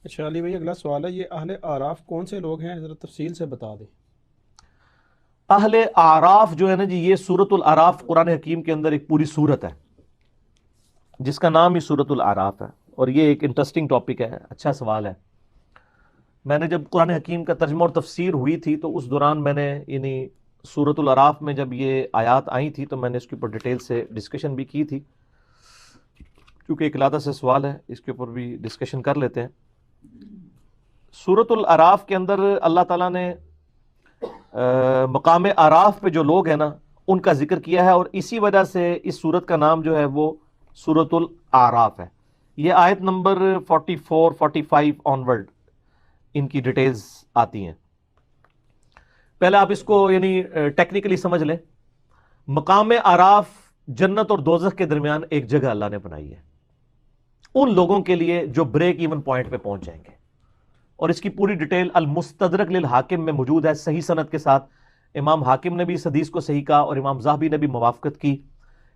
اچھا علی بھائی، اگلا سوال ہے، یہ اہل آراف کون سے لوگ ہیں؟ ذرا تفصیل سے بتا دیں۔ اہل اعراف جو ہے نا جی، یہ سورۃ الاعراف قرآن حکیم کے اندر ایک پوری سورت ہے جس کا نام ہی سورۃ الاعراف ہے، اور یہ ایک انٹرسٹنگ ٹاپک ہے، اچھا سوال ہے۔ میں نے جب قرآن حکیم کا ترجمہ اور تفسیر ہوئی تھی تو اس دوران میں نے یعنی سورۃ الاعراف میں جب یہ آیات آئی تھی تو میں نے اس کے اوپر ڈیٹیل سے ڈسکشن بھی کی تھی، کیونکہ ایک علیحدہ سے سوال ہے، اس کے اوپر بھی ڈسکشن کر لیتے ہیں۔ سورۃ الاعراف کے اندر اللہ تعالیٰ نے مقام اعراف پہ جو لوگ ہیں نا ان کا ذکر کیا ہے، اور اسی وجہ سے اس سورت کا نام جو ہے وہ سورۃ الاعراف ہے۔ یہ آیت نمبر 44 45 آنورڈ ان کی ڈیٹیلز آتی ہیں۔ پہلے آپ اس کو یعنی ٹیکنیکلی سمجھ لیں۔ مقام اعراف جنت اور دوزخ کے درمیان ایک جگہ اللہ نے بنائی ہے ان لوگوں کے لیے جو بریک ایون پوائنٹ پہ پہنچ جائیں گے، اور اس کی پوری ڈیٹیل المستدرک للحاکم میں موجود ہے صحیح سند کے ساتھ۔ امام حاکم نے بھی اس حدیث کو صحیح کہا اور امام ذہبی نے بھی موافقت کی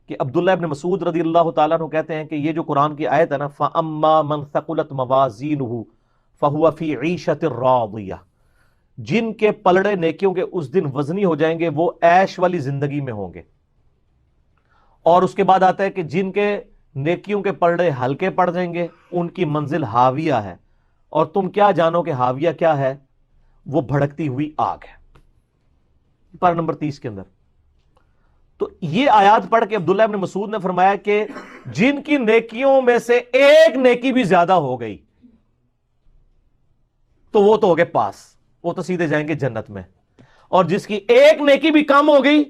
کہ عبداللہ ابن مسعود رضی اللہ تعالیٰ عنہ کہتے ہیں کہ یہ جو قرآن کی آیت ہے نا، فَأَمَّا مَنْ ثَقُلَتْ مَوَازِينُهُ فَهُوَ فِي عِيشَةٍ رَاضِيَةٍ، جن کے پلڑے نیکیوں کے اس دن وزنی ہو جائیں گے وہ عیش والی زندگی میں ہوں گے۔ اور اس کے بعد آتا ہے کہ جن کے نیکیوں کے پلڑے ہلکے پڑ جائیں گے ان کی منزل ہاویہ ہے، اور تم کیا جانو کہ ہاویہ کیا ہے؟ وہ بھڑکتی ہوئی آگ ہے، پر نمبر 30 کے اندر۔ تو یہ آیات پڑھ کے عبداللہ ابن مسعود نے فرمایا کہ جن کی نیکیوں میں سے ایک نیکی بھی زیادہ ہو گئی تو وہ تو ہو گئے پاس، وہ تو سیدھے جائیں گے جنت میں، اور جس کی ایک نیکی بھی کم ہو گئی،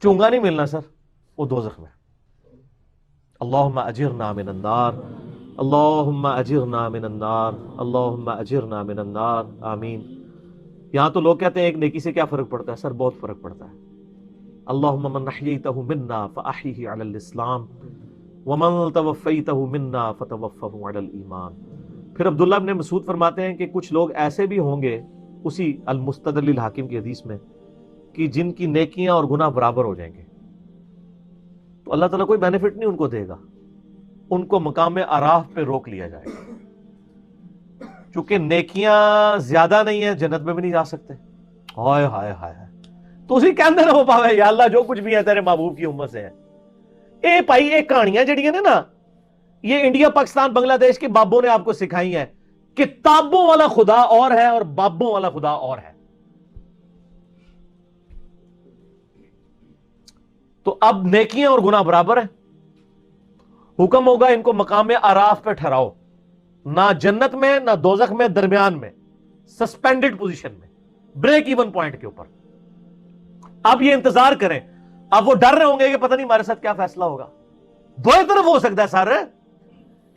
چونگا نہیں ملنا سر، وہ دوزخ میں۔ اللہم اجرنا من النار، اللہم اجرنا من النار، اللہم اجرنا من النار، آمین۔ یہاں تو لوگ کہتے ہیں ایک نیکی سے کیا فرق پڑتا ہے؟ سر بہت فرق پڑتا ہے۔ اللہم من احییتہ منا فاحیہ علی الاسلام ومن توفیتہ منا فتوفہ علی الایمان۔ پھر عبداللہ ابن مسعود فرماتے ہیں کہ کچھ لوگ ایسے بھی ہوں گے اسی المستدرک للحاکم کی حدیث میں کہ جن کی نیکیاں اور گناہ برابر ہو جائیں گے، تو اللہ تعالیٰ کوئی بینیفٹ نہیں ان کو دے گا، ان کو مقام اعراف پہ روک لیا جائے گا، چونکہ نیکیاں زیادہ نہیں ہیں جنت میں بھی نہیں جا سکتے۔ ہائے ہائے ہائے، تو اسی کے اندر ہو پاوے یا اللہ جو کچھ بھی ہے تیرے محبوب کی امت سے ہے۔ اے بھائی یہ کہانیاں جڑیاں نے نا، یہ انڈیا پاکستان بنگلہ دیش کے بابوں نے آپ کو سکھائی ہیں۔ کتابوں والا خدا اور ہے اور بابوں والا خدا اور ہے۔ تو اب نیکیاں اور گناہ برابر ہیں، حکم ہوگا ان کو مقام اعراف پہ ٹھہراؤ، نہ جنت میں نہ دوزخ میں، درمیان میں سسپینڈڈ پوزیشن میں، بریک ایون پوائنٹ کے اوپر۔ اب یہ انتظار کریں، اب وہ ڈر رہے ہوں گے کہ پتہ نہیں ہمارے ساتھ کیا فیصلہ ہوگا۔ دو طرف ہو سکتا ہے سر،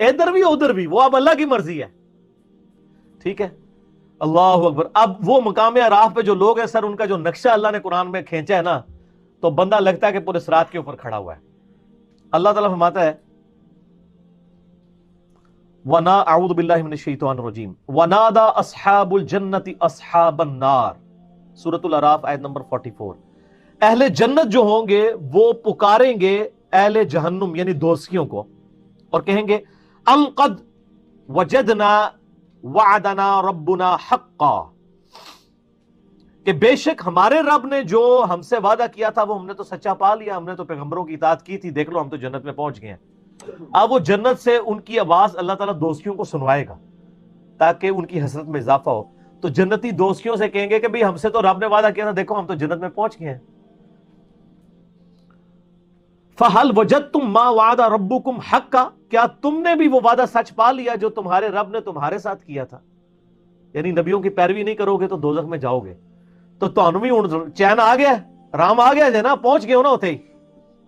ادھر بھی ادھر بھی، وہ اب اللہ کی مرضی ہے، ٹھیک ہے۔ اللہ اکبر۔ اب وہ مقام اعراف پہ جو لوگ ہیں سر، ان کا جو نقشہ اللہ نے قرآن میں کھینچا ہے نا، تو بندہ لگتا ہے کہ پورے صراط کے اوپر کھڑا ہوا ہے۔ اللہ تعالیٰ فرماتا ہے وَنَا اعوذ باللہ من الشیطان الرجیم وَنَادَى أَصْحَابُ الْجَنَّةِ أَصْحَابَ النَّارِ، سورۃ الاعراف آیت نمبر 44۔ اہل جنت جو ہوں گے وہ پکاریں گے اہل جہنم یعنی دوزخیوں کو، اور کہیں گے القد وجدنا وعدنا ربنا حقا، کہ بے شک ہمارے رب نے جو ہم سے وعدہ کیا تھا وہ ہم نے تو سچا پا لیا، ہم نے تو پیغمبروں کی اطاعت کی تھی، دیکھ لو ہم تو جنت میں پہنچ گئے ہیں۔ اب وہ جنت سے ان کی آواز اللہ تعالیٰ دوستیوں کو سنوائے گا تاکہ ان کی حسرت میں اضافہ ہو، تو جنتی دوستیوں سے کہیں گے کہ بھئی ہم سے تو رب نے وعدہ کیا تھا، دیکھو ہم تو جنت میں پہنچ گئے ہیں۔ فَهَلْ وَجَدْتُمْ مَا وَعَدَ رَبُّكُمْ حَقًّا، کیا تم نے بھی وہ وعدہ سچ پا لیا جو تمہارے رب نے تمہارے ساتھ کیا تھا؟ یعنی نبیوں کی پیروی نہیں کرو گے تو دوزخ میں جاؤ گے۔ تو تانوں بھی چین آ گیا، رام آ گیا نا، پہنچ گئے ہو نا ہوتے ہی۔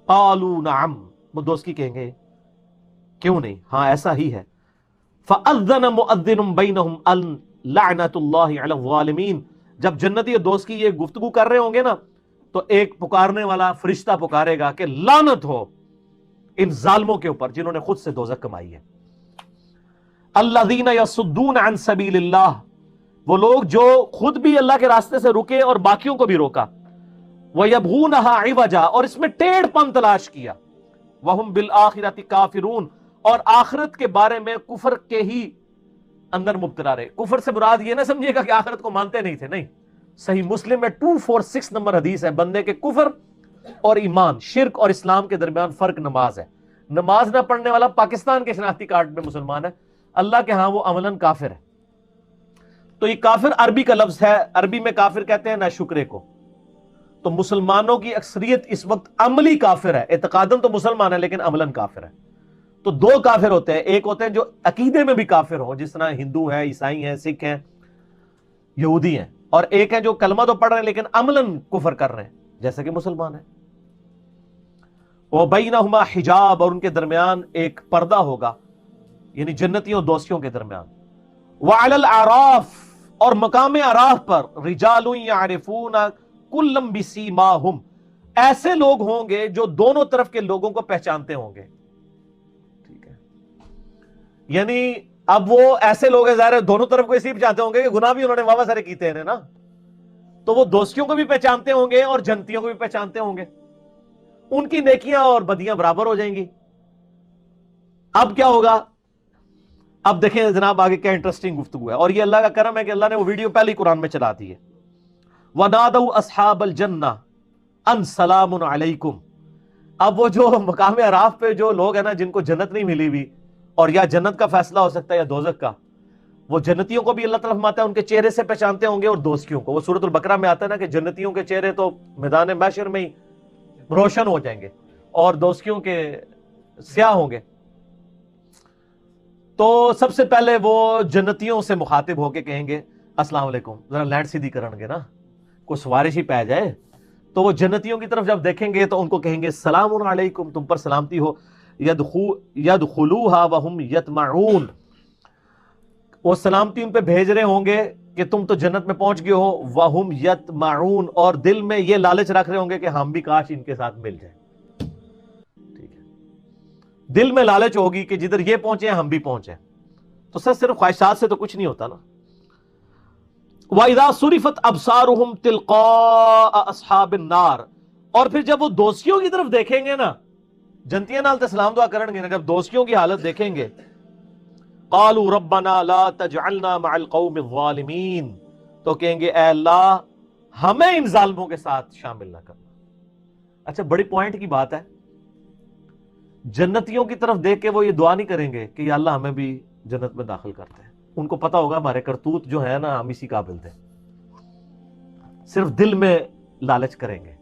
قالوا نعم، وہ دوست کی کہیں گے کیوں نہیں، ہاں ایسا ہی ہے۔ فَأَذَّنَ مُؤَذِّنٌ بَيْنَهُمْ اللَّعْنَةُ اللَّهِ عَلَى الظَّالِمِينَ۔ جب جنتی اور دوست کی یہ گفتگو کر رہے ہوں گے نا، تو ایک پکارنے والا فرشتہ پکارے گا کہ لعنت ہو ان ظالموں کے اوپر جنہوں نے خود سے دوزخ کمائی ہے۔ الَّذِينَ يَصُدُّونَ عَن سَبِيلِ اللَّهِ، وہ لوگ جو خود بھی اللہ کے راستے سے رکے اور باقیوں کو بھی روکا۔ وَيَبْغُونَهَا عِوَجًا، اور اس میں ٹیڑھ پن تلاش کیا۔ وَهُمْ بِالْآخِرَةِ كَافِرُونَ، اور آخرت کے بارے میں کفر کے ہی اندر مبتلا رہے. کفر سے مراد یہ نہ سمجھیے گا کہ آخرت کو مانتے نہیں تھے, نہیں. صحیح مسلم میں 246 نمبر حدیث ہے, بندے کے کفر اور ایمان, شرک اور اسلام کے درمیان فرق نماز ہے. نماز نہ پڑھنے والا پاکستان کے شناختی کارڈ میں مسلمان ہے, اللہ کے ہاں وہ عملاً کافر ہے. تو یہ کافر عربی کا لفظ ہے, عربی میں کافر کہتے ہیں ناشکرے کو. تو مسلمانوں کی اکثریت اس وقت عملی کافر ہے, اعتقاداً تو مسلمان ہے لیکن عملاً کافر ہے. تو دو کافر ہوتے ہیں, ایک ہوتے ہیں جو عقیدے میں بھی کافر ہو, جس طرح ہندو ہیں, عیسائی ہیں, سکھ ہیں, یہودی ہیں, اور ایک ہے جو کلمہ تو پڑھ رہے ہیں لیکن عملاً کفر کر رہے ہیں جیسا کہ مسلمان ہیں. وَبَيْنَهُمَا حجاب, اور ان کے درمیان ایک پردہ ہوگا, یعنی جنتیوں دوستیوں کے درمیان. وَعَلَى الْأَعْرَافِ, اور مقام اعراف پر, رِجَالٌ يَعْرِفُونَ كُلًّا بِسِيمَاهُمْ, ایسے لوگ ہوں گے جو دونوں طرف کے لوگوں کو پہچانتے ہوں گے. ٹھیک ہے, یعنی اب وہ ایسے لوگ ہیں, ظاہر دونوں طرف کو اسی پہچانتے ہوں گے کہ گناہ بھی انہوں نے واہ سارے کیتے ہیں نا, تو وہ دوستیوں کو بھی پہچانتے ہوں گے اور جنتیوں کو بھی پہچانتے ہوں گے. ان کی نیکیاں اور بدیاں برابر ہو جائیں گی. اب کیا ہوگا, اب دیکھیں جناب آگے کیا انٹرسٹنگ گفتگو ہے, اور یہ اللہ کا کرم ہے کہ اللہ نے وہ ویڈیو پہلے ہی قرآن میں چلا دی ہے. وَنَادَوْا أَصْحَابَ الْجَنَّةِ أَنْ سَلَامٌ عَلَيْكُمْ. اب وہ جو مقام اعراف پہ جو لوگ ہیں نا جن کو جنت نہیں ملی ہوئی, اور یا جنت کا فیصلہ ہو سکتا ہے یا دوزخ کا, وہ جنتیوں کو بھی اللہ تعالیٰ فرماتا ہے ان کے چہرے سے پہچانتے ہوں گے, اور دوستیوں کو. وہ سورۃ البقرہ میں آتا ہے نا کہ جنتیوں کے چہرے تو میدان محشر میں ہی روشن ہو جائیں گے اور دوستیوں کے سیاہ ہوں گے. تو سب سے پہلے وہ جنتیوں سے مخاطب ہو کے کہیں گے السلام علیکم, ذرا لینڈ سیدھی کرن گے نا, کوئی سوارش ہی پہ جائے. تو وہ جنتیوں کی طرف جب دیکھیں گے تو ان کو کہیں گے سلام علیکم, تم پر سلامتی ہو. يدخلوها وهم يطمعون, وہ سلامتی ان پہ بھیج رہے ہوں گے کہ تم تو جنت میں پہنچ گئے ہو. وهم يطمعون, اور دل میں یہ لالچ رکھ رہے ہوں گے کہ ہم بھی کاش ان کے ساتھ مل جائیں. ٹھیک ہے, دل میں لالچ ہوگی کہ جدھر یہ پہنچے ہم بھی پہنچے. تو سر صرف خواہشات سے تو کچھ نہیں ہوتا نا. وَإِذَا صُرِفَتْ أَبْصَارُهُمْ تِلْقَاءَ أَصْحَابِ النَّارِ, اور پھر جب وہ دوستیوں کی طرف دیکھیں گے نا, جنتیاں نال تے سلام دعا کرن گے نا, جب دوستیوں کی حالت دیکھیں گے, قَالُوا رَبَّنَا لَا تَجْعَلْنَا مَعَ الْقَوْمِ الظَّالِمِينَ, تو کہیں گے اے اللہ ہمیں ان ظالموں کے ساتھ شامل نہ کرنا. اچھا بڑی پوائنٹ کی بات ہے, جنتیوں کی طرف دیکھ کے وہ یہ دعا نہیں کریں گے کہ یا اللہ ہمیں بھی جنت میں داخل کرتے ہیں. ان کو پتا ہوگا ہمارے کرتوت جو ہے نا ہم اسی قابل تھے, صرف دل میں لالچ کریں گے.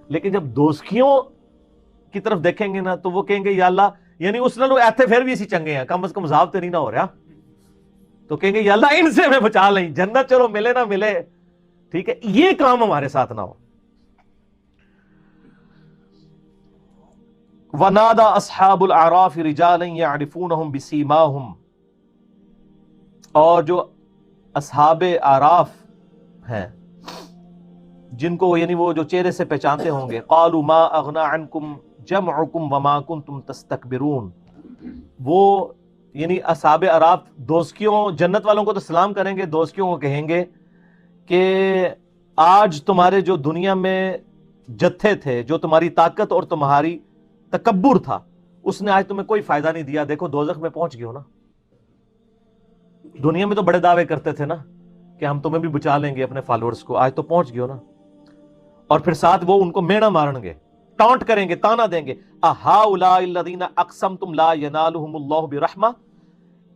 لیکن جب دوستیوں کی طرف دیکھیں گے نا تو وہ کہیں گے یا اللہ, یعنی اس نالوں ایتھے پھر بھی اسی چنگے ہیں, کم از کم عذاب تو نہیں نہ ہو رہا. تو کہیں گے یا اللہ ان سے ہمیں بچا لیں, جنت چلو ملے نہ ملے, ٹھیک ہے, یہ کام ہمارے ساتھ نہ ہو. وَنَادَى أَصْحَابُ الْأَعْرَافِ رِجَالًا يَعْرِفُونَهُمْ بِسِيمَاهُمْ, اور جو اصحاب اعراف ہیں جن کو یعنی وہ جو چہرے سے پہچانتے ہوں گے, قالوا ما اغنى عنكم جمعكم وما كنتم تستكبرون, وہ یعنی اصحاب اعراف دوستیوں جنت والوں کو تو سلام کریں گے, دوستیوں کو کہیں گے کہ آج تمہارے جو دنیا میں جتھے تھے, جو تمہاری طاقت اور تمہاری تکبر تھا, اس نے آج تمہیں کوئی فائدہ نہیں دیا. دیکھو دوزخ میں پہنچ گئے ہو نا. دنیا میں تو بڑے دعوے کرتے تھے نا کہ ہم تمہیں بھی بچا لیں گے اپنے فالوورز کو, آج تو پہنچ گئے ہو نا. اور پھر ساتھ وہ ان کو میڑا مارن گے, ٹانٹ کریں گے, تانا دیں گے, اہؤلاء الذین اقسمتم لا ینالہم اللہ برحمہ,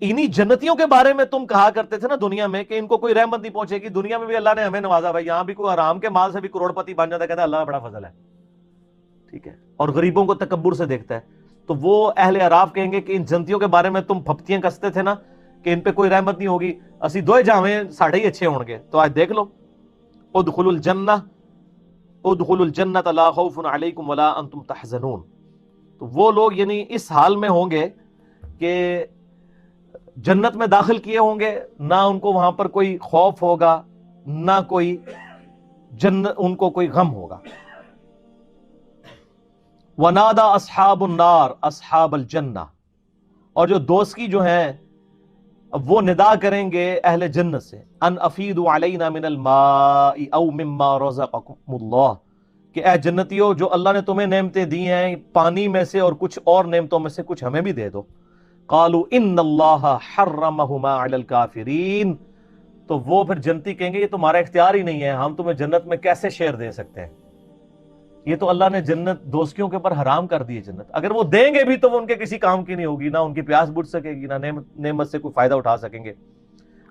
انہی جنتیوں کے بارے میں تم کہا کرتے تھے نا دنیا میں کہ ان کو کوئی رحمت نہیں پہنچے گی. دنیا میں بھی اللہ نے ہمیں نوازا بھائی, یہاں بھی کوئی حرام کے مال سے بھی کروڑ پتی بن جاتا ہے, کہتا ہے اللہ بڑا فضل ہے, ٹھیک ہے, اور غریبوں کو تکبر سے دیکھتا ہے. تو وہ اہل اعراف کہیں گے کہ ان جنتیوں کے بارے میں تم پھپتیاں کستے تھے نا کہ ان پہ کوئی رحمت نہیں ہوگی, اسی دوئے جاویں ساڑھے ہی اچھے ہوں گے. تو آج دیکھ لو, ادخلوا الجنہ ادخلوا الجنۃ لا خوف علیکم ولا انتم تحزنون. تو وہ لوگ یعنی اس حال میں ہوں گے کہ جنت میں داخل کیے ہوں گے, نہ ان کو وہاں پر کوئی خوف ہوگا, نہ کوئی ان کو کوئی غم ہوگا. وَنَادَى أَصْحَابُ النَّارِ أَصْحَابَ الْجَنَّةِ, اور جو دوست کی جو ہیں وہ ندا کریں گے اہل جنت سے, ان افیدوا علینا من الماء او مما رزقکم اللہ, کہ اے جنتیوں جو اللہ نے تمہیں نعمتیں دی ہیں پانی میں سے اور کچھ اور نعمتوں میں سے کچھ ہمیں بھی دے دو. قالوا ان اللہ حرمہما علی الکافرین، تو وہ پھر جنتی کہیں گے یہ تمہارا اختیار ہی نہیں ہے، ہم تمہیں جنت میں کیسے شیئر دے سکتے ہیں، یہ تو اللہ نے جنت دوستیوں کے اوپر حرام کر دی ہے جنت، اگر وہ دیں گے بھی تو وہ ان کے کسی کام کی نہیں ہوگی، نہ ان کی پیاس بجھ سکے گی، نہ نعمت سے کوئی فائدہ اٹھا سکیں گے۔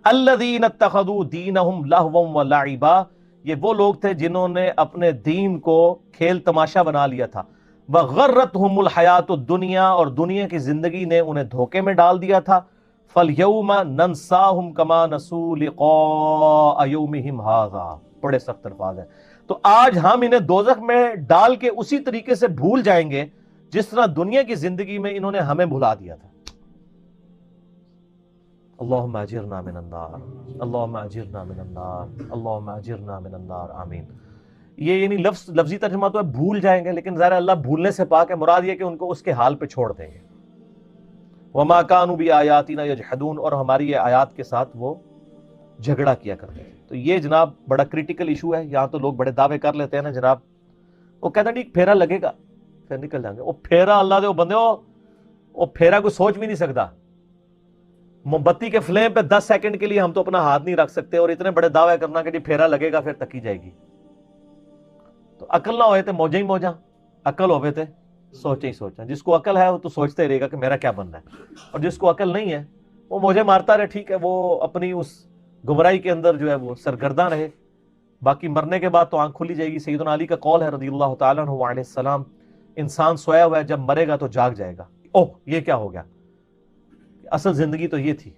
الذین اتخذوا دینہم لہوا ولعبا، یہ وہ لوگ تھے جنہوں نے اپنے دین کو کھیل تماشا بنا لیا تھا، وغرتہم الحیات الدنیا، اور دنیا کی زندگی نے انہیں دھوکے میں ڈال دیا تھا، فالیوم ننساہم کما نسوا لقاء یومہم ھذا، بڑے سخت الفاظ ہیں، تو آج ہم انہیں دوزخ میں ڈال کے اسی طریقے سے بھول جائیں گے جس طرح دنیا کی زندگی میں انہوں نے ہمیں بھلا دیا تھا۔ اللہم اجرنا من النار، اللہم اجرنا من النار، اللہم اجرنا من النار، آمین۔ یہ یعنی لفظی ترجمہ تو ہے بھول جائیں گے، لیکن ظاہر اللہ بھولنے سے پاک ہے، مراد یہ کہ ان کو اس کے حال پہ چھوڑ دیں گے۔ وما كانوا بآیاتنا یجحدون، اور ہماری یہ آیات کے ساتھ وہ جھگڑا کیا کرتے ہیں۔ تو یہ جناب بڑا کریٹیکل ایشو ہے، یہاں تو لوگ بڑے دعوے کر لیتے ہیں نا جناب، وہ کہتے ہیں نہیں پھیرا لگے گا پھر نکل جائیں گے، وہ پھیرا اللہ دے وہ بندے وہ پھیرا کوئی سوچ بھی نہیں سکتا، موم بتی کے فلیم پہ 10 سیکنڈ کے لیے ہم تو اپنا ہاتھ نہیں رکھ سکتے، اور اتنے بڑے دعوے کرنا کہ جی پھیرا لگے گا پھر تکی جائے گی۔ تو عقل نہ ہوئے تھے موجیں ہی موجاں، عقل ہوئے تھے سوچیں ہی سوچیں۔ جس کو عقل ہے وہ تو سوچتے ہی رہے گا کہ میرا کیا بننا ہے، اور جس کو عقل نہیں ہے وہ موجیں مارتا رہے، ٹھیک ہے، وہ اپنی اس گمراہی کے اندر جو ہے وہ سرگرداں رہے، باقی مرنے کے بعد تو آنکھ کھلی جائے گی۔ سیدنا علی کا قول ہے رضی اللہ تعالیٰ عنہ علیہ السلام، انسان سویا ہوا ہے، جب مرے گا تو جاگ جائے گا، اوہ یہ کیا ہو گیا، اصل زندگی تو یہ تھی۔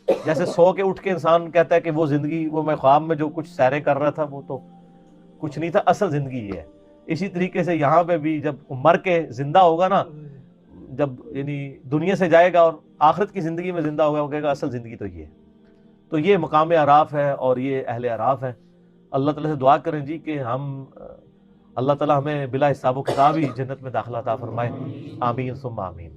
جیسے سو کے اٹھ کے انسان کہتا ہے کہ وہ زندگی، وہ میں خواب میں جو کچھ سیرے کر رہا تھا وہ تو کچھ نہیں تھا، اصل زندگی یہ ہے۔ اسی طریقے سے یہاں پہ بھی جب مر کے زندہ ہوگا نا، جب یعنی دنیا سے جائے گا اور آخرت کی زندگی میں زندہ ہوگا، وہ کہے گا اصل زندگی تو یہ ہے۔ تو یہ مقام اعراف ہے اور یہ اہل اعراف ہے۔ اللہ تعالیٰ سے دعا کریں جی کہ ہم اللہ تعالیٰ ہمیں بلا حساب و کتاب ہی جنت میں داخلہ عطا فرمائے، آمین ثم آمین۔